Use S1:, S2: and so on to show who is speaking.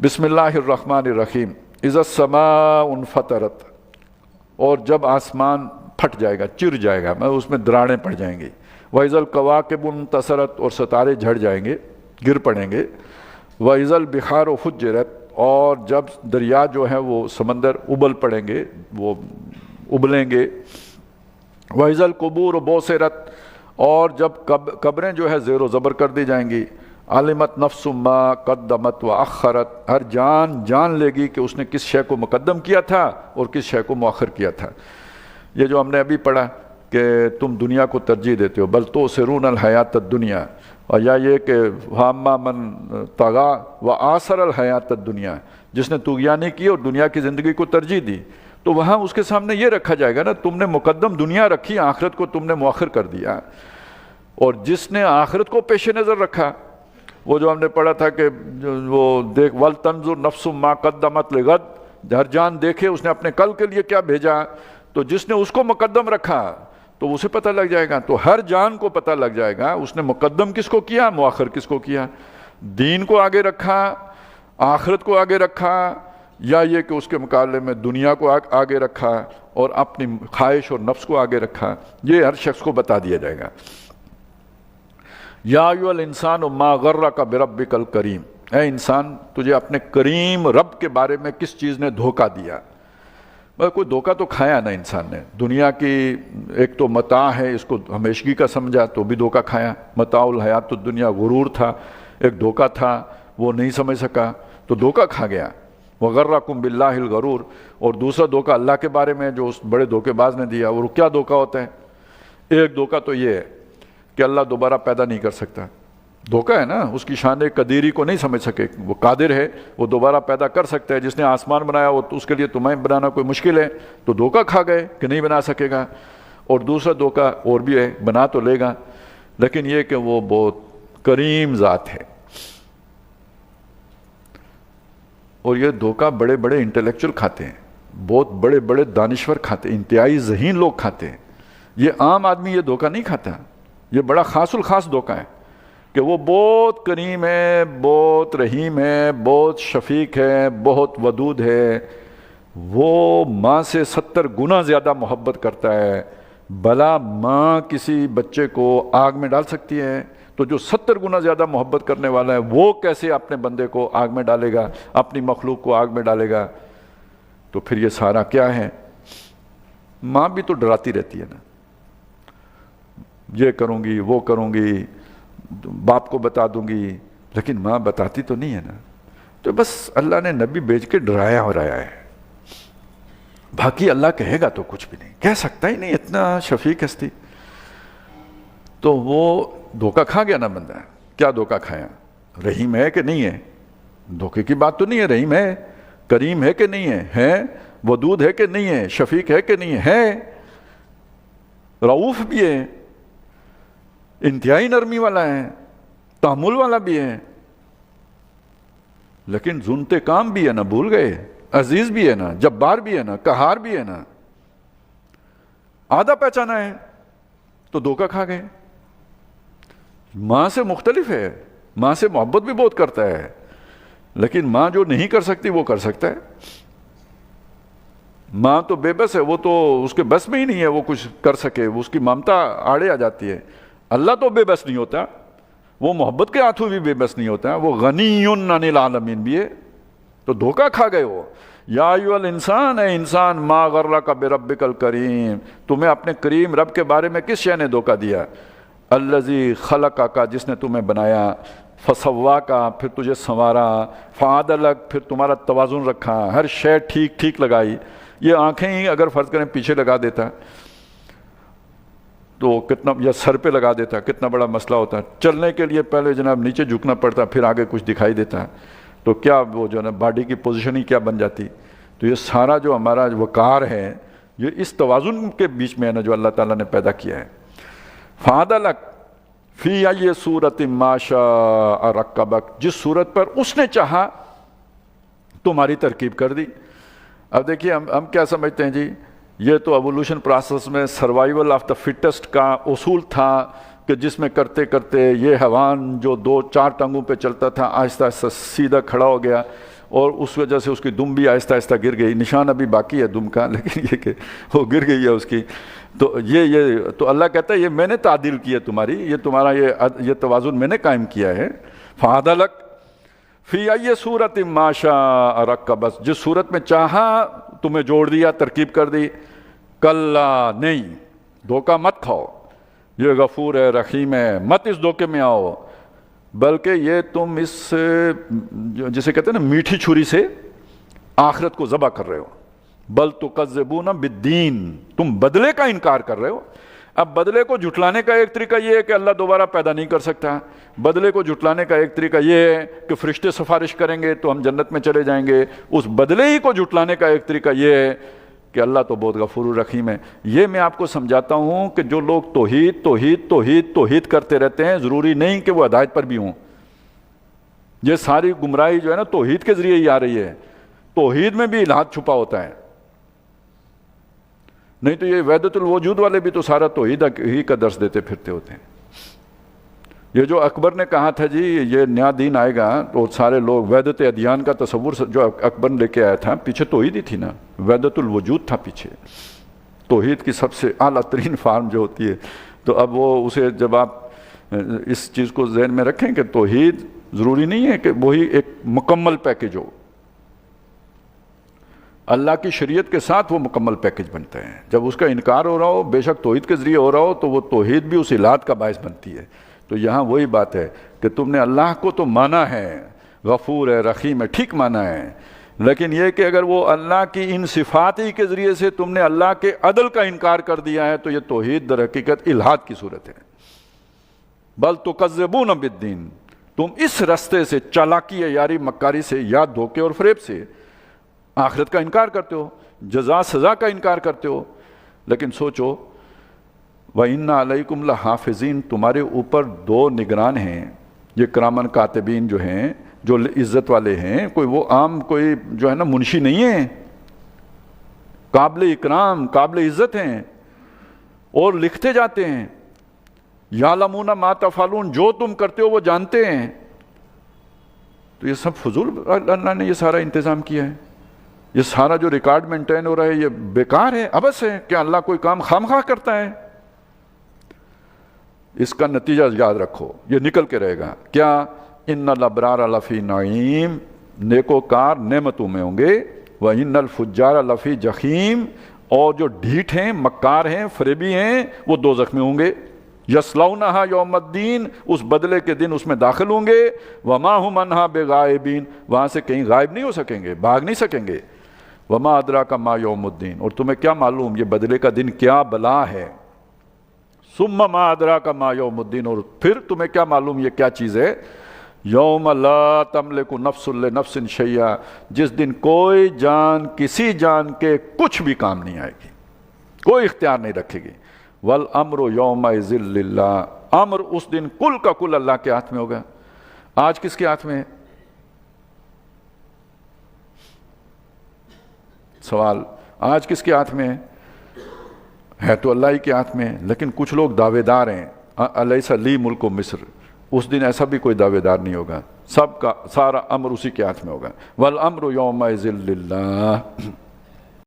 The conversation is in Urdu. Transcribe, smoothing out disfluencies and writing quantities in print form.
S1: بسم اللہ الرحمن الرحیم اذا السماء انفطرت، اور جب آسمان پھٹ جائے گا، چر جائے گا، اس میں دراڑیں پڑ جائیں گی۔ وَإِذَا الْكَوَاكِبُ انتثرت، اور ستارے جھڑ جائیں گے، گر پڑیں گے۔ وَإِذَا الْبِحَارُ فُجِّرَتْ، اور جب دریا جو ہیں وہ سمندر ابل پڑیں گے، وہ ابلیں گے۔ وَإِذَا الْقُبُورُ بُعْثِرَتْ، اور جب قبریں جو ہے زیر و زبر کر دی جائیں گی۔ عَلِمَتْ نَفْسٌ مَا قَدَّمَتْ وَأَخَّرَتْ، ہر جان جان لے گی کہ اس نے کس شے کو مقدم کیا تھا اور کس شے کو مؤخر کیا تھا۔ یہ جو ہم نے ابھی پڑھا کہ تم دنیا کو ترجیح دیتے ہو، بل تؤثرون الحیات الدنیا، اور یا یہ کہ وَأَمَّا مَن طَغَىٰ وَآثَرَ الْحَیَاةَ الدُّنْیَا، جس نے طغیانی کی اور دنیا کی زندگی کو ترجیح دی، تو وہاں اس کے سامنے یہ رکھا جائے گا نا، تم نے مقدم دنیا رکھی، آخرت کو تم نے مؤخر کر دیا۔ اور جس نے آخرت کو پیش نظر رکھا، وہ جو ہم نے پڑھا تھا کہ وہ دیکھ وَلْتَنْظُرْ نَفْسٌ مَا قَدَّمَتْ لِغَدٍ، ہر جان دیکھے اس نے اپنے کل کے لیے کیا بھیجا، تو جس نے اس کو مقدم رکھا تو اسے پتہ لگ جائے گا، تو ہر جان کو پتہ لگ جائے گا اس نے مقدم کس کو کیا، مؤخر کس کو کیا، دین کو آگے رکھا، آخرت کو آگے رکھا، یا یہ کہ اس کے مقابلے میں دنیا کو آگے رکھا اور اپنی خواہش اور نفس کو آگے رکھا۔ یہ ہر شخص کو بتا دیا جائے گا۔ یا ایھا الانسان ما غرک بربک الکریم، اے انسان تجھے اپنے کریم رب کے بارے میں کس چیز نے دھوکہ دیا۔ کوئی دھوکہ تو کھایا نا انسان نے، دنیا کی ایک تو متاع ہے، اس کو ہمیشگی کا سمجھا تو بھی دھوکہ کھایا، متاع الحیات الدنیا غرور تھا، ایک دھوکہ تھا، وہ نہیں سمجھ سکا تو دھوکہ کھا گیا۔ وغرکم باللہ الغرور، اور دوسرا دھوکہ اللہ کے بارے میں جو اس بڑے دھوکے باز نے دیا۔ اور کیا دھوکہ ہوتا ہے؟ ایک دھوکہ تو یہ ہے کہ اللہ دوبارہ پیدا نہیں کر سکتا، دھوکہ ہے نا، اس کی شان قدیری کو نہیں سمجھ سکے، وہ قادر ہے، وہ دوبارہ پیدا کر سکتا ہے، جس نے آسمان بنایا وہ تو اس کے لیے تمہیں بنانا کوئی مشکل ہے، تو دھوکہ کھا گئے کہ نہیں بنا سکے گا۔ اور دوسرا دھوکہ اور بھی ہے، بنا تو لے گا لیکن یہ کہ وہ بہت کریم ذات ہے۔ اور یہ دھوکہ بڑے بڑے انٹلیکچوئل کھاتے ہیں، بہت بڑے بڑے دانشور کھاتے ہیں، انتہائی ذہین لوگ کھاتے ہیں۔ یہ عام آدمی یہ دھوکہ نہیں کھاتا، یہ بڑا خاص الخاص دھوکہ ہے کہ وہ بہت کریم ہے، بہت رحیم ہے، بہت شفیق ہے، بہت ودود ہے، وہ ماں سے 70 گنا زیادہ محبت کرتا ہے۔ بھلا ماں کسی بچے کو آگ میں ڈال سکتی ہے؟ تو جو 70 گنا زیادہ محبت کرنے والا ہے وہ کیسے اپنے بندے کو آگ میں ڈالے گا، اپنی مخلوق کو آگ میں ڈالے گا؟ تو پھر یہ سارا کیا ہے؟ ماں بھی تو ڈراتی رہتی ہے نا، یہ کروں گی، وہ کروں گی، باپ کو بتا دوں گی، لیکن ماں بتاتی تو نہیں ہے نا۔ تو بس اللہ نے نبی بھیج کے ڈرایا ہو رہا ہے، باقی اللہ کہے گا تو کچھ بھی نہیں کہہ سکتا ہی نہیں، اتنا شفیق ہستی۔ تو وہ دھوکہ کھا گیا نا بندہ۔ کیا دھوکہ کھایا؟ رحیم ہے کہ نہیں ہے؟ دھوکے کی بات تو نہیں ہے، رحیم ہے، کریم ہے کہ نہیں ہے، ودود ہے کہ نہیں ہے، شفیق ہے کہ نہیں ہے، رؤوف بھی ہے، انتہائی نرمی والا ہے، تحمل والا بھی ہے، لیکن ذو انتقام بھی ہے نا، بھول گئے، عزیز بھی ہے نا، جبار بھی ہے نا، قہار بھی ہے نا، آدھا پہچانا ہے تو دھوکہ کھا گئے۔ ماں سے مختلف ہے، ماں سے محبت بھی بہت کرتا ہے، لیکن ماں جو نہیں کر سکتی وہ کر سکتا ہے۔ ماں تو بے بس ہے، وہ تو اس کے بس میں ہی نہیں ہے وہ کچھ کر سکے، اس کی ممتا آڑے آ جاتی ہے۔ اللہ تو بے بس نہیں ہوتا، وہ محبت کے ہاتھوں بھی بے بس نہیں ہوتا، وہ غنی عن العالمین بھی ہے۔ تو دھوکہ کھا گئے ہو۔ یا ایھا الانسان، اے انسان، ما غرک بربک الکریم، تمہیں اپنے کریم رب کے بارے میں کس شے نے دھوکہ دیا؟ الذی خلقک، جس نے تمہیں بنایا، فسواک، پھر تجھے سنوارا، فعدلک، پھر تمہارا توازن رکھا، ہر شے ٹھیک ٹھیک لگائی۔ یہ آنکھیں ہی اگر فرض کریں پیچھے لگا دیتا تو کتنا، یا سر پہ لگا دیتا کتنا بڑا مسئلہ ہوتا۔ چلنے کے لیے پہلے جناب نیچے جھکنا پڑتا، پھر آگے کچھ دکھائی دیتا، تو کیا وہ جو ہے نا باڈی کی پوزیشن ہی کیا بن جاتی۔ تو یہ سارا جو ہمارا وقار ہے یہ اس توازن کے بیچ میں ہے نا جو اللہ تعالیٰ نے پیدا کیا ہے۔ فعدلک فی ای صورت ما شاء رکبک، جس صورت پر اس نے چاہا تمہاری ترکیب کر دی۔ اب دیکھیے ہم کیا سمجھتے ہیں جی، یہ تو ایوولوشن پروسیس میں سروائیول آف دا فٹسٹ کا اصول تھا کہ جس میں کرتے کرتے یہ حیوان جو 2-4 ٹانگوں پہ چلتا تھا آہستہ آہستہ سیدھا کھڑا ہو گیا، اور اس وجہ سے اس کی دم بھی آہستہ آہستہ گر گئی. نشان ابھی باقی ہے دم کا، لیکن یہ کہ وہ گر گئی ہے اس کی. تو یہ تو اللہ کہتا ہے یہ میں نے تعدیل کی ہے تمہاری، یہ تمہارا یہ توازن میں نے قائم کیا ہے. فَعَدَلَكَ فی ای صورت ما شاء رکب، بس جس صورت میں چاہا تمہیں جوڑ دیا، ترکیب کر دی. کلا، نہیں، دھوکہ مت کھاؤ، یہ غفور ہے، رحیم ہے، مت اس دھوکے میں آؤ، بلکہ یہ تم اس جسے کہتے ہیں نا میٹھی چھری سے آخرت کو ذبح کر رہے ہو. بل تکذبون بالدین، تم بدلے کا انکار کر رہے ہو. اب بدلے کو جھٹلانے کا ایک طریقہ یہ ہے کہ اللہ دوبارہ پیدا نہیں کر سکتا. بدلے کو جھٹلانے کا ایک طریقہ یہ ہے کہ فرشتے سفارش کریں گے تو ہم جنت میں چلے جائیں گے. اس بدلے ہی کو جھٹلانے کا ایک طریقہ یہ ہے کہ اللہ تو بہت غفور الرحیم ہے. یہ میں آپ کو سمجھاتا ہوں کہ جو لوگ توحید توحید توحید توحید کرتے رہتے ہیں، ضروری نہیں کہ وہ ہدایت پر بھی ہوں. یہ ساری گمراہی جو ہے نا توحید کے ذریعے ہی آ رہی ہے. توحید میں بھی الہاد چھپا ہوتا ہے، نہیں تو یہ وحدت الوجود والے بھی تو سارا توحید ہی کا درس دیتے پھرتے ہوتے ہیں. یہ جو اکبر نے کہا تھا جی یہ نیا دین آئے گا تو سارے لوگ وحدت ادیان کا تصور جو اکبر لے کے آیا تھا، پیچھے توحید ہی تھی نا، وحدت الوجود تھا پیچھے. توحید کی سب سے اعلیٰ ترین فارم جو ہوتی ہے. تو اب وہ اسے جب آپ اس چیز کو ذہن میں رکھیں کہ توحید ضروری نہیں ہے کہ وہی ایک مکمل پیکج ہو، اللہ کی شریعت کے ساتھ وہ مکمل پیکج بنتا ہے. جب اس کا انکار ہو رہا ہو، بے شک توحید کے ذریعے ہو رہا ہو، تو وہ توحید بھی اس الہاد کا باعث بنتی ہے. تو یہاں وہی بات ہے کہ تم نے اللہ کو تو مانا ہے، غفور ہے، رحیم ہے، ٹھیک مانا ہے، لیکن یہ کہ اگر وہ اللہ کی ان صفات ہی کے ذریعے سے تم نے اللہ کے عدل کا انکار کر دیا ہے تو یہ توحید در حقیقت الہاد کی صورت ہے. بل تکذبون بالدین، تم اس رستے سے، چالاکی یاری مکاری سے یا دھوکے اور فریب سے آخرت کا انکار کرتے ہو، جزا سزا کا انکار کرتے ہو. لیکن سوچو وَإِنَّ عَلَيْكُمْ لَحَافِظِينَ، تمہارے اوپر 2 نگران ہیں، یہ کرامن کاتبین جو ہیں، جو عزت والے ہیں. کوئی وہ عام کوئی جو ہے نا منشی نہیں ہے، قابل اکرام قابل عزت ہیں اور لکھتے جاتے ہیں. یعلمون ما تفعلون، جو تم کرتے ہو وہ جانتے ہیں. تو یہ سب فضول اللہ نے یہ سارا انتظام کیا ہے. یہ سارا جو ریکارڈ مینٹین ہو رہا ہے یہ بیکار ہے، عبث ہے. کیا اللہ کوئی کام خام خواہ کرتا ہے؟ اس کا نتیجہ یاد رکھو، یہ نکل کے رہے گا. کیا؟ ان الابرار لفی نعیم، نیکوکار نعمتوں میں ہوں گے. وَإِنَّ الْفُجَّارَ لَفِي جَحِيمٍ، اور جو ڈھیٹ ہیں، مکار ہیں، فریبی ہیں، وہ دوزخ میں ہوں گے. یصلونہا یوم الدین، اس بدلے کے دن اس میں داخل ہوں گے. وما ہم عنہا بغائبین، وہاں سے کہیں غائب نہیں ہو سکیں گے، بھاگ نہیں سکیں گے. وما ادراک ما یوم الدین، اور تمہیں کیا معلوم یہ بدلے کا دن کیا بلا ہے. ثم ما ادراک ما یوم الدین، اور پھر تمہیں کیا معلوم یہ کیا چیز ہے. یوم لا تملک نفس لنفس شیئا، جس دن کوئی جان کسی جان کے کچھ بھی کام نہیں آئے گی، کوئی اختیار نہیں رکھے گی. والامر یومئذ للہ، امر اس دن کل کا کل اللہ کے ہاتھ میں ہوگا. آج کس کے ہاتھ میں ہے؟ سوال، آج کس کے ہاتھ میں ہے تو اللہ ہی کے ہاتھ میں ہے، لیکن کچھ لوگ دعوے دار ہیں. الیس لی ملک مصر، اس دن ایسا بھی کوئی دعوے دار نہیں ہوگا، سب کا سارا امر اسی کے ہاتھ میں ہوگا. والامر یومئذ للہ.